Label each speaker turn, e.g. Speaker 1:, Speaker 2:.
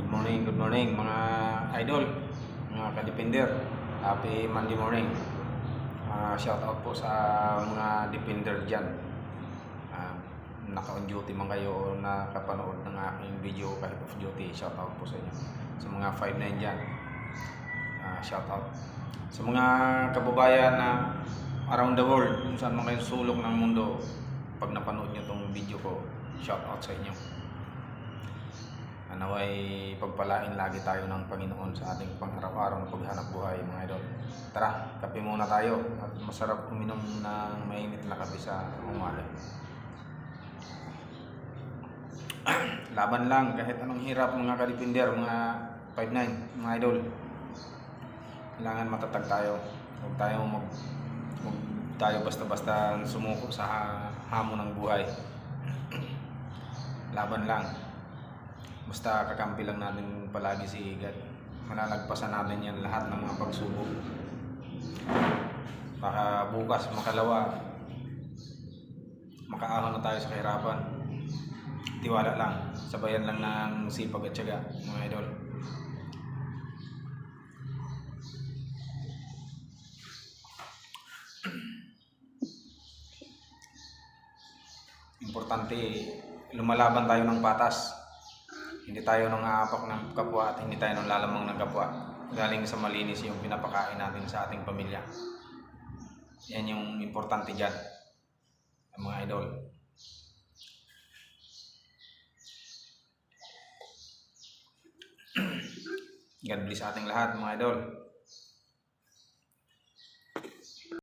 Speaker 1: Good morning mga idol, mga ka-Depender. Happy Monday morning. Shout out po sa mga Depender dyan. Naka-on duty man kayo o nakapanood ng aking video kahit off duty. Shout out po sa inyo. Sa mga 5'9" dyan, shout out. Sa mga kababayan na around the world, kung saan man kayo sulok ng mundo, pag napanood nyo tong video ko, shout out sa inyo. Naway pagpalain lagi tayo ng Panginoon sa ating pang-araw-araw na paghanap buhay, mga idol. Tara, kape muna tayo at masarap uminom ng mainit na kape sa umaga. Laban lang kahit anong hirap, mga ka-Depender, mga 5'9", mga idol. Kailangan matatag tayo. Huwag tayo basta-basta sumuko sa hamon ng buhay. Laban lang. Basta kakampi lang natin palagi si God. Malalagpasan natin yan lahat ng mga pagsubok. Baka bukas makalawa, makaahon na tayo sa kahirapan. Tiwala lang, sabayan lang ng sipag at tiyaga, mga idol. Importante, lumalaban tayo ng patas. Hindi tayo nang aapak ng kapwa at hindi tayo nang lalamang ng kapwa. Galing sa malinis yung pinapakain natin sa ating pamilya. Yan yung importante dyan, mga idol. God bless sa ating lahat, mga idol.